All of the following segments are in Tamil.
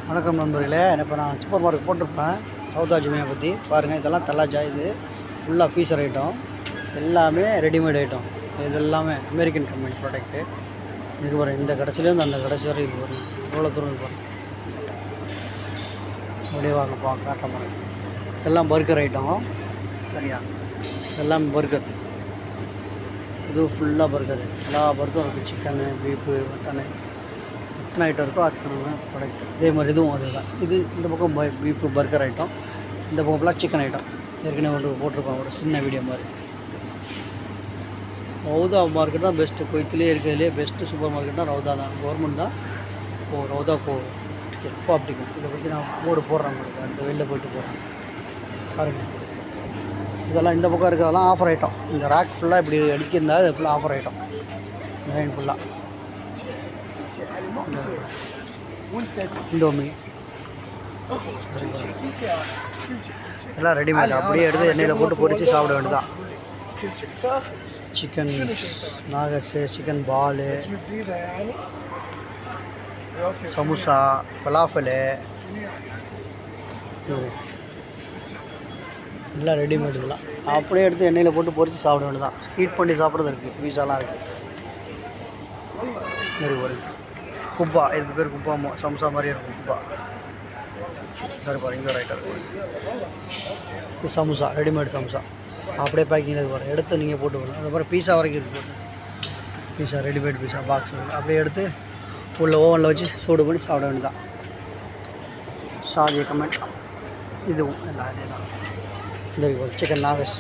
வணக்கம் நண்பர்களே. இப்போ நான் சூப்பர் மார்க்கெட் போட்டிருப்பேன் சவுதாஜ் மீனை பற்றி பாருங்கள். இதெல்லாம் தலாஜா. இது ஃபுல்லாக ஃபீஸர் ஐட்டம், எல்லாமே ரெடிமேட் ஐட்டம். இது எல்லாமே அமெரிக்கன் கம்பெனி ப்ராடக்ட்டு. இதுக்கு பாருங்கள், இந்த கடைசிலேருந்து அந்த கடைசி வரை இது பாருங்கள் எவ்வளோ தூரம் பாருங்கள். அப்படியே வாங்கப்பா காட்ட பாருங்கள். இதெல்லாம் பர்கர் ஐட்டம் சரியா, எல்லாம் பர்கர். இது ஃபுல்லாக பர்கர், எல்லா பர்கரும் இருக்குது. சிக்கனு, பீஃபு, மட்டனு, எத்தனை ஐட்டம் இருக்கோ அத்தனை ப்ராடக்ட். இதே மாதிரி இதுவும் அதுதான். இது இந்த பக்கம் பீஃபு பர்கர் ஐட்டம், இந்த பக்கம் ஃபுல்லாக சிக்கன் ஐட்டம். ஏற்கனவே ஒன்று போட்டிருக்கோம் ஒரு சின்ன வீடியோ மாதிரி. ரவுதா மார்க்கெட் தான் பெஸ்ட்டு. கொய்த்துலேயே இருக்கிறதுலே பெஸ்ட்டு சூப்பர் மார்க்கெட்னா ரவுதா தான். கவர்மெண்ட் தான் ரவுதா இப்போ அப்படிக்கும். இதை பற்றி நான் போர்டு போடுறேன் உங்களுக்கு, அடுத்த வெளில போய்ட்டு போடுறேன் பாருங்கள். இதெல்லாம் இந்த பக்கம் இருக்கிறதெல்லாம் ஆஃபர் ஐட்டம். இந்த ரேக் ஃபுல்லாக இப்படி அடிக்கிருந்தா இது ஃபுல்லாக ஆஃபர் ஐட்டம். லைன் ஃபுல்லாக இண்டோமி எல்லாம் ரெடிமேட். அப்படியே எடுத்து எண்ணெயில் போட்டு பொரித்து சாப்பிட வேண்டியதான். சிக்கன் நாகட்ஸு, சிக்கன் பாலு, சமோசா, ஃபலாஃபலு, எல்லாம் ரெடிமேட். இதெல்லாம் அப்படியே எடுத்து எண்ணெயில் போட்டு பொரித்து சாப்பிட வேண்டியதான். ஹீட் பண்ணி சாப்பிட்றது இருக்குது. பீஸாலாம் இருக்குது. மாரி ஒரு குப்பா, இதுக்கு பேர் குப்பா. சம்சா மாதிரியே இருக்கும் குப்பா. சரி பாருங்க, இங்கே ஒரு ஐட்டம் இது சமோசா, ரெடிமேட் சமோசா. அப்படியே பேக்கிங்கில் இது பாருங்கள், எடுத்து நீங்கள் போட்டு விடணும். அதுக்கப்புறம் பீஸா வரைக்கும் இருக்குது. பீஸா ரெடிமேட் பீஸா பாக்ஸ் அப்படியே எடுத்து உள்ள ஓவனில் வச்சு சூடு பண்ணி சாப்பிட வேண்டியதான். சாதிய கமெண்ட் இதுவும் எல்லாம் அதே தான். இந்த chicken nuggets,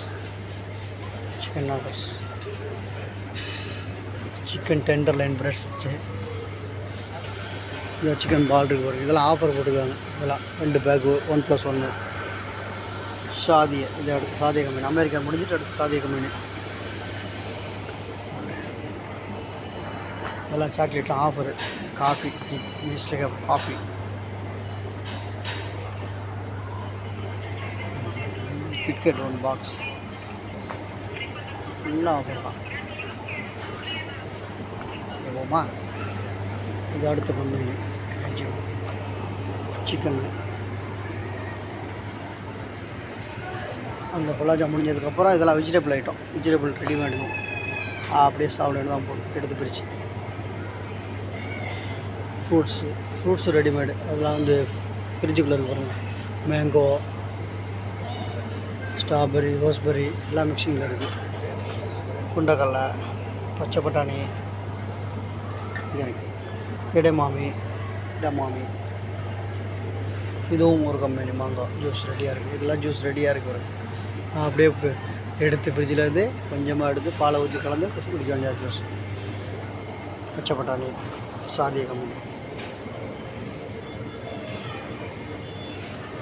chicken nuggets, chicken tenderloin breast, இந்த சிக்கன் பால் இருக்குது பாருங்கள். இதெல்லாம் ஆஃபர் போட்டுருக்காங்க. இதெல்லாம் 2 பேக்கு 1+1. சாதிய, இது அடுத்து சாதிய கம்பெனி. அமெரிக்கா முடிஞ்சிட்டு அடுத்து சாதிய கம்பெனி. இதெல்லாம் சாக்லேட்லாம் offer. Coffee, Nestle coffee, KitKat 1 box ஃபுல்லாக ஆஃபர் தான். போமா, இது அடுத்த கம்பெனி சிக்கன். அந்த பலாஜா முடிஞ்சதுக்கப்புறம் இதெல்லாம் வெஜிடபிள் ஐட்டம், வெஜிடபிள் ரெடிமேடு. அப்படியே சாப்பிட தான் போட்டு எடுத்து பிரித்து. Fruits readymade. அதெல்லாம் வந்து ஃப்ரிட்ஜுக்குள்ளே இருக்கு பாருங்கள். மேங்கோ, ஸ்ட்ராபெரி, ரோஸ்பெரி எல்லாம் மிக்சிங்கில் இருக்குது. குண்டக்கடலை, பச்சை பட்டாணி, இடமாமி, இதுவும் ஒரு கம்பெனி. மாங்காய் ஜூஸ் ரெடியாக இருக்குது. இதெல்லாம் ஜூஸ் ரெடியாக இருக்குது. அப்படியே எடுத்து ஃப்ரிட்ஜில் இருந்து கொஞ்சமாக எடுத்து பாலை ஊற்றி கலந்து குடிக்க வேண்டிய ஜூஸ். பச்சை பட்டாணி, சாதிய கம்பெனி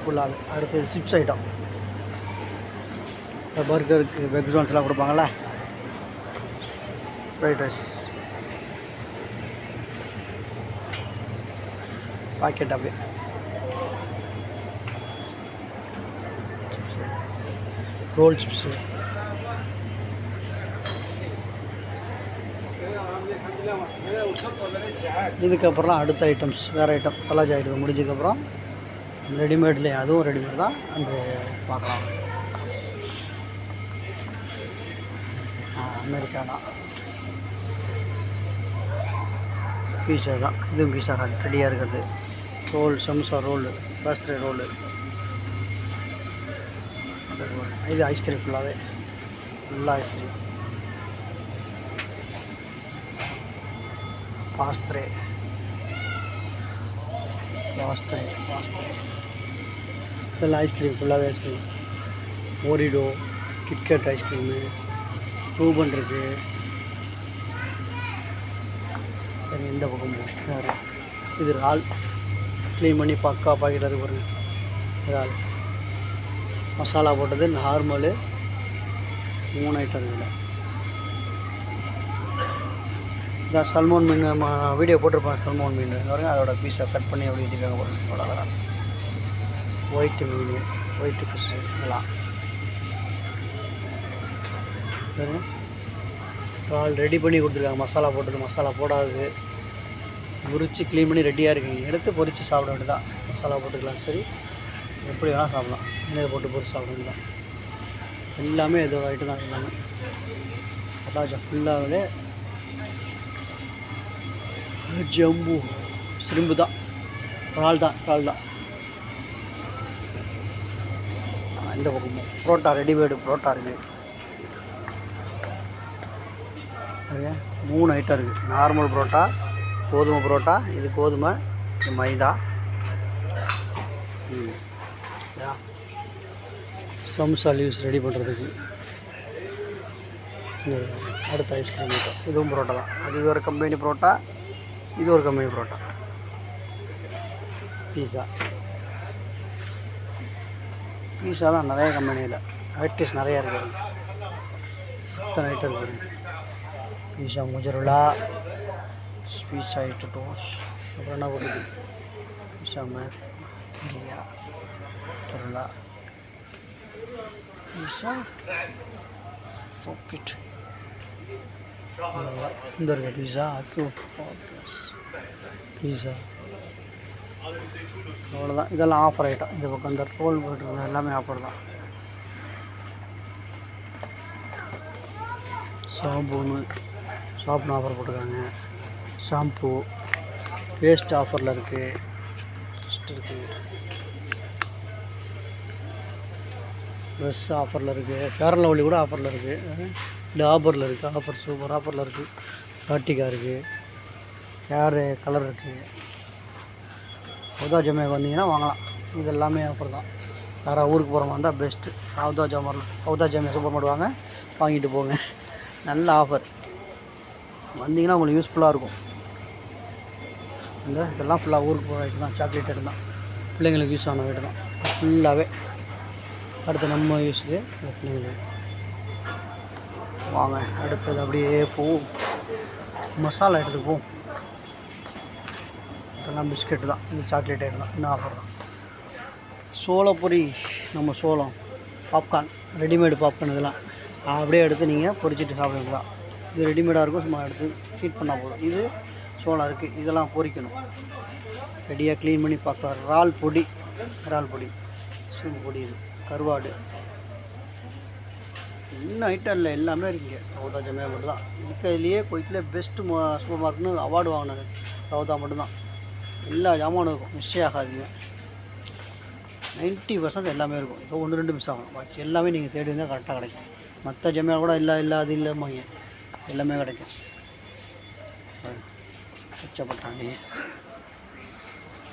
ஃபுல்லாக. அடுத்தது சிப்ஸ் ஐட்டம். பர்கருக்கு வெக்ஸான்ஸ்லாம் கொடுப்பாங்களே, ஃப்ரைட் ரைஸ் பாக்கெட். அப்படியே ரோல் சிப்ஸு, இதுக்கப்புறம் அடுத்த ஐட்டம்ஸ் வேறு ஐட்டம். தலாஜா ஐட்டம் முடிஞ்சதுக்கப்புறம் ரெடிமேட்லேயே அதுவும் ரெடிமேட் தான். அங்கே பார்க்கலாம். அமெரிக்கானா பீஸா தான். இதுவும் பீஸா ரெடியாக இருக்கிறது. Roll, samosa roll, pastry roll. இது ஐஸ்கிரீம் ஃபுல்லாகவே, ஃபுல்லாக ஐஸ்கிரீம். பாஸ்த்ரே இதெல்லாம் ஐஸ்கிரீம் ஃபுல்லாகவே ஐஸ்கிரீம். ஓரிடோ, கிட்கேட் ஐஸ்கிரீமு, ரூபன் இருக்குது. எந்த பக்கம் வேறு. இது இறால் க்ளீன் பண்ணி பக்கா பாக்கெட் இருக்குது பாருங்கள். இறால் மசாலா போட்டது நார்மலு 3 ஐட்டம் இருக்குது. இதான் சல்மோன் மீன். நம்ம வீடியோ போட்டிருப்பேன் சல்மோன் மீன் பாருங்கள். அதோட பீஸை கட் பண்ணி அப்படி வச்சுருக்காங்க பாருங்கள். அவ்வளோ அழகாக. ஒயிட்டு மீன், ஒயிட்டு ஃபிஷ்ஷு இதெல்லாம் பால் ரெடி பண்ணி கொடுத்துருக்காங்க. மசாலா போட்டது, மசாலா போடாதது, முறித்து க்ளீன் பண்ணி ரெடியாக இருக்குங்க. எடுத்து பொரித்து சாப்பிட வேண்டியதான். மசாலா போட்டுக்கலாம், சரி எப்படி வேணால் சாப்பிடலாம். எண்ணெயை போட்டு பொறுத்து சாப்பிட்றது தான். எல்லாமே இதோட ஐட்டம் தான். எல்லாமே பட்டாச்சா ஃபுல்லாகவே ஜம்பு சிரிம்பு தான், இறால் தான். இந்த பக்கம் புரோட்டா, ரெடிமேடு புரோட்டா இருக்குது. 3 ஐட்டம் இருக்குது. நார்மல் புரோட்டா, கோதுமை புரோட்டா, இது கோதுமை, இது மைதா. சம்சா லீவ்ஸ் ரெடி பண்ணுறதுக்கு. அடுத்த ஐஸ்கிரீம் ஐட்டம், இதுவும் புரோட்டா தான். அது ஒரு கம்பெனி புரோட்டா, இது ஒரு கம்பெனி புரோட்டா. பீஸா தான் நிறைய கம்பெனியில் வெரைட்டிஸ் நிறையா இருக்குது. இத்தனை ஐட்டம் இருக்குது. பீஸா முஜருலா, பீஸா டோஸ், அப்புறம் என்ன போட்டுது, பீஸா மேரியா முஜருலா, பீஸா பாக்கெட், இந்த இருக்குது பீஸா அக்யூட் பீஸா. அவ்வளோதான். இதெல்லாம் ஆஃபர் ஐட்டம். இந்த பக்கம் இந்த ரோல் போட்டுருங்க, எல்லாமே ஆஃபர் தான். சாப்புன்னு ஆஃபர் போட்டிருக்காங்க. ஷாம்பு பேஸ்ட் ஆஃபரில் இருக்குது. ட்ரெஸ் ஆஃபரில் இருக்குது. ஃபேர் அண்ட் லவ்லி கூட ஆஃபரில் இருக்குது. டாபரில் இருக்குது ஆஃபர், சூப்பர் ஆஃபரில் இருக்குது. கார்த்திகா இருக்குது, ஹேர் கலர் இருக்குது. ரவுதா ஜாமியாவுக்கு வந்தீங்கன்னா வாங்கலாம். இது எல்லாமே ஆஃபர் தான். யாராவது ஊருக்கு போகிற மாதிரி இருந்தால் பெஸ்ட்டு. ரவுதா ஜாமியா சூப்பர் மார்க்கெட் வாங்க, வாங்கிட்டு போங்க. நல்ல ஆஃபர். வந்தீங்கன்னா உங்களுக்கு யூஸ்ஃபுல்லாக இருக்கும். இதெல்லாம் ஃபுல்லாக ஊருக்கு போகிற ஐட்டம் தான். சாக்லேட் ஐட்டம் தான், பிள்ளைங்களுக்கு யூஸ் ஆன ஐட்டம் தான் ஃபுல்லாகவே. அடுத்து நம்ம யூஸுக்கு பிள்ளைங்களுக்கு வாங்க. அடுத்தது அப்படியே போவோம், மசாலா எடுத்துக்கு போவோம். இதெல்லாம் பிஸ்கெட்டு தான், இது சாக்லேட் ஐட்டம் தான். இன்னும் ஆஃபர் தான். சோளப்பொரி, நம்ம சோளம் பாப்கார்ன், ரெடிமேடு பாப்கார்ன். இதெல்லாம் அப்படியே எடுத்து நீங்கள் பொரிச்சிட்டு சாப்பிட வேண்டியது தான். இது ரெடிமேடாக இருக்கும், சும்மா எடுத்து ஹீட் பண்ணால் போதும். இது சோளம் இருக்குது, இதெல்லாம் பொரிக்கணும். ரெடியாக க்ளீன் பண்ணி பார்க்கலாம். இறால் பொடி, சூப்பு பொடி, இது கருவாடு, இன்னும் ஐட்டம் இல்லை, எல்லாமே இருக்குங்க. ரவுதா ஜாமியா மட்டும் தான் இருக்கிறதுலையே குவைத்திலே பெஸ்ட்டு சூப்பர் மார்க்கெட்னு அவார்டு வாங்கினது ரவுதா மட்டும்தான். எல்லா ஜாமானும் இருக்கும், மிஸ்ஸே ஆகாதீங்க. 90% எல்லாமே இருக்கும். இப்போ 1-2 மிஸ் ஆகும், பாக்கி எல்லாமே நீங்கள் தேடி வந்தால் கரெக்டாக கிடைக்கும். மற்ற ஜாமியா கூட அது இல்லைம்மாங்க, எல்லாமே கிடைக்கும். பச்சை பட்டாணி,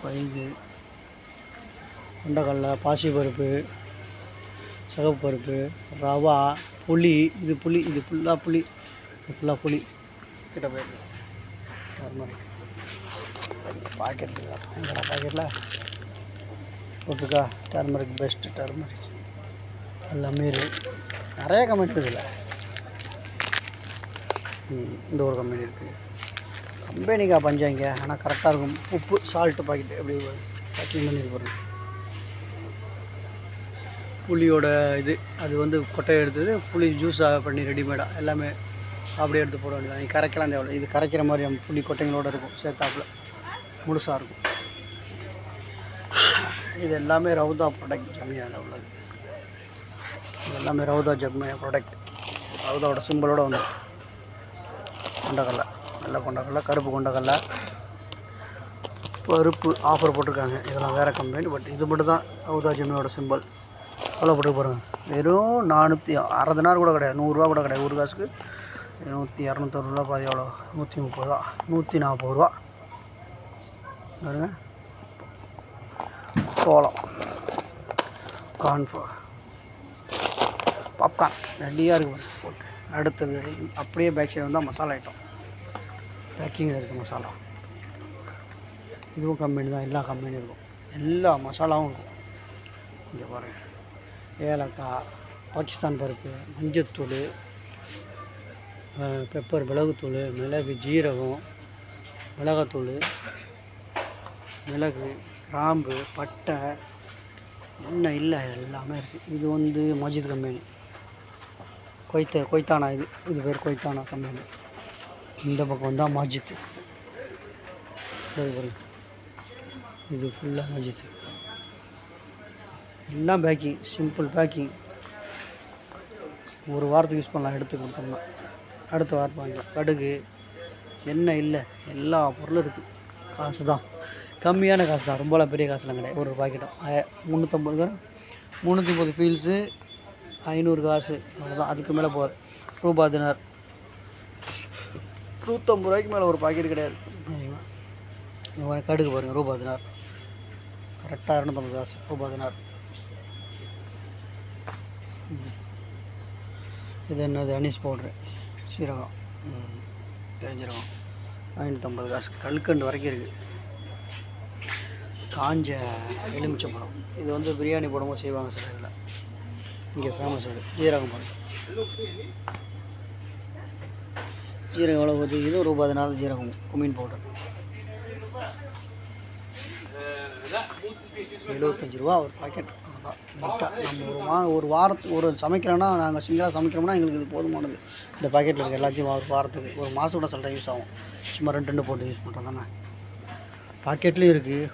பைகு, கொண்டக்கடலை, பாசிப்பருப்பு, சிகப்பு பருப்பு, ரவா, புளி. இது ஃபுல்லாக புளி கிட்ட போயிருக்கு. டர்மரிக் பாக்கெட் எங்கடா பாக்கெட்டில் போட்டிருக்கா? டர்மரிக் பெஸ்ட்டு, டர்மரிக் எல்லாமே நிறைய கம்பெனி இருக்குதுல்ல. இந்த ஒரு கம்பெனி இருக்குது. கம்பெனிக்கா பஞ்சாங்க, ஆனால் கரெக்டாக இருக்கும். உப்பு, சால்ட்டு பாக்கெட்டு எப்படி பேக்கிங் பண்ணி போகிறேன். புளியோட இது, அது வந்து கொட்டையை எடுத்தது, புளி ஜூஸாக பண்ணி ரெடிமேடாக எல்லாமே அப்படியே எடுத்து போட வேண்டியதான். நீங்கள் கரைக்கலாம் தேவை. இது கரைக்கிற மாதிரி நம்ம புளி கொட்டைங்களோடு இருக்கும், சேர்த்தாப்புல முழுசாக இருக்கும். இது எல்லாமே ரவுதா ப்ராடக்ட் ஜாமியாவில் உள்ளது. இது எல்லாமே ரவுதா ஜாமியா ப்ராடக்ட். ரவுதாவோட சிம்பிளோடு வந்து கொண்டக்கடலை, வெள்ளை கொண்டக்கடலை, கருப்பு கொண்டக்கடலை, பருப்பு ஆஃபர் போட்டிருக்காங்க. இதெல்லாம் வேறு கம்பெனி, பட் இது மட்டும் தான் ரவுதா ஜாமியாவோட சிம்பிள். எவ்வளோ போட்டு போகிறேன், வெறும் 400 தினார் கூட கிடையாது, 100 ரூபா கூட கிடையாது. ஒரு காசுக்கு 200-260 ரூபா, பாதி எவ்வளோ, 130 ரூபா, 140 ரூபா பாருங்க. சோளம், கார்ன்ஃப்ளவர், பாப்கார்ன் ரெடியாக இருக்குது போட்டு. அடுத்தது அப்படியே பேக் சைடு வந்தால் மசாலா ஐட்டம், பேக்கிங்கில் இருக்குது மசாலா. இதுவும் கம்பெனி தான், எல்லா கம்பெனியும் இருக்கும், எல்லா மசாலாவும் இருக்கும். இங்கே பாருங்கள், ஏலக்காய், பாகிஸ்தான் பருப்பு, மஞ்சத்தூள், பெப்பர், மிளகுத்தூள், மிளகு, ஜீரகம், மிளகாத்தூள், மிளகு, கிராம்பு, பட்டை, என்ன இல்லை எல்லாமே இருக்குது. இது வந்து மஜித் கம்பெனி, கொய்தானா. இது பேர் கொய்தானா கம்பெனி. இந்த பக்கம் வந்தால் மஜித். இது ஃபுல்லாக மஜித் எல்லாம் பேக்கிங், சிம்பிள் பேக்கிங். ஒரு வாரத்துக்கு யூஸ் பண்ணலாம் எடுத்து கொடுத்தோம்னா. அடுத்த வாரம் வாங்கலாம். கடுகு எண்ணெய் இல்லை, எல்லா பொருளும் இருக்குது. காசு தான் கம்மியான காசு தான், ரொம்பலாம் பெரிய காசுலாம் கிடையாது. ஒரு பாக்கெட்டும் 350 கிராம் 350 ஃபீல்ஸு 500 காசு அவ்வளோதான். அதுக்கு மேலே போகாது. ரூபா தினார் 150 ரூபாய்க்கு மேலே ஒரு பாக்கெட் கிடையாது. கடுகு பாருங்கள், ரூபா தினார் கரெக்டாக 250 காசு ரூபா தினார். இது என்னது, அனீஸ் பவுட்ரு, சீரகம், பெருஞ்சீரகம் 550 காசு. கல்கண்டு வரைக்கும் இருக்குது. காஞ்ச எலுமிச்சம்பழம், இது வந்து பிரியாணி போடும்போது செய்வாங்க சார். இதில் இங்கே ஃபேமஸ் அது. ஜீரகம் பாருங்கள், ஜீரகம் எவ்வளோ போகுது? இது ரூபா 14 ஜீரகம் குமீன் பவுடர் 75 ரூபா ஒரு பாக்கெட். அவ்வளோதான். நீட்டாக நம்ம ஒரு வாரத்துக்கு ஒரு சமைக்கிறோன்னா, நாங்கள் சிங்கிளாக சமைக்கிறோம்னா எங்களுக்கு இது போதுமானது. இந்த பாக்கெட்டில் இருக்க எல்லாத்தையும் ஒரு வாரத்துக்கு, ஒரு மாதம் கூட சில யூஸ் ஆகும். சும்மா 2 போட்டு யூஸ் பண்ணுறோம் தானே. பாக்கெட்லேயும் இருக்குது,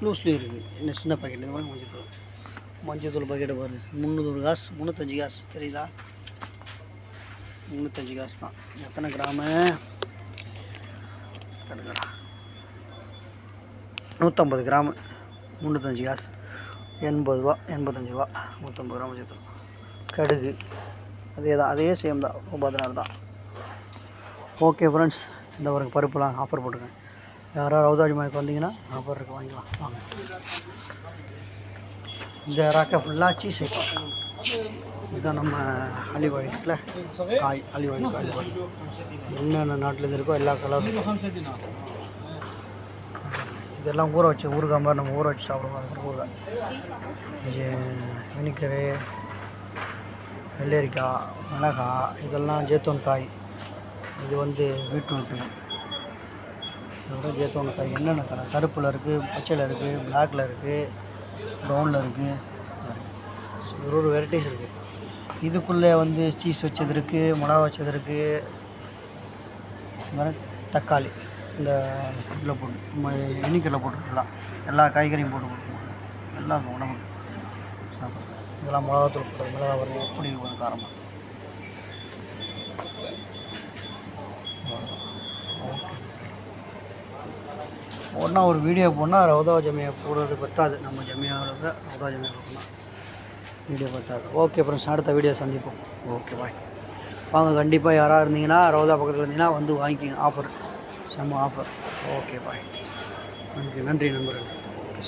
லூஸ்லேயும் இருக்குது. இன்னும் சின்ன பாக்கெட். இது மாதிரி மஞ்சத்தூள் பாக்கெட்டு பாருங்கள், 300 காசு 305 காசு. தெரியுதா? 305 காசு தான். எத்தனை கிராமு? 150 கிராமு 305 காசு. 80 ரூபா 85 ரூபா 150 கிராம் மஞ்சத்தூள். கடுகு அதே தான், அதே சேம் தான், ரூபா 16 தான். ஓகே ஃப்ரெண்ட்ஸ், இந்த ஒரு பருப்புலாம் ஆஃபர் போட்டுருக்கேன். யாராவது ரவுதாஜி மாய்க்கு வந்தீங்கன்னா ஆஃபர் இருக்குது, வாங்கிக்கலாம் வாங்க. இந்த ராக்கை ஃபுல்லாக சீஸ் ஐட்டம். இதுதான் நம்ம ஆலிவ் ஆயிலில் காய், ஆலிவ் ஆயில். என்னென்ன நாட்டிலேருந்து இருக்கோ எல்லா கலரும். இதெல்லாம் ஊற வச்சு ஊறுகாய் மாதிரி நம்ம ஊற வச்சு சாப்பிடுவோம். அது ஊறுகாய். வெனிக்கரு, வெள்ளரிக்காய், மிளகாய், இதெல்லாம் ஜேத்தோன் காய். இது வந்து பீட்ரூட்டு, இதோட ஜேத்தோன் காய். என்னென்ன கலர்? கருப்பில் இருக்குது, பச்சையில் இருக்குது, பிளாக்கில் இருக்குது, ப்ரௌனில் இருக்குது. ஒரு வெரைட்டிஸ் இருக்குது. இதுக்குள்ளே வந்து சீஸ் வச்சது இருக்குது, மிளகா வச்சது இருக்குது. இது மாதிரி தக்காளி இந்த இதில் போட்டு எண்ணிக்கையில் போட்டுருக்கலாம். எல்லா காய்கறியும் போட்டு கொடுக்கணும். எல்லாம் உடம்புக்கு சாப்பிடும். இதெல்லாம் மிளகாத்தூள் போட்டது. மிளகா வரையும் எப்படி இருக்கும் காரமாக. ஒன்றா ஒரு வீடியோ போனால் ரவுதா ஜமியா போடுறது பத்தாது. நம்ம ஜமியாவில் ரவுதா ஜமியா போடணும், வீடியோ பத்தாது. ஓகே ஃப்ரெண்ட்ஸ், அடுத்த வீடியோ சந்திப்போம். Okay bye. வாங்க, கண்டிப்பாக யாராக இருந்தீங்கன்னா ரவுதா பக்கத்தில் இருந்தீங்கன்னா வந்து வாங்கிக்கிங்க. ஆஃபர், செம்ம ஆஃபர். Okay bye. நன்றி நண்பர்கள். ஓகே,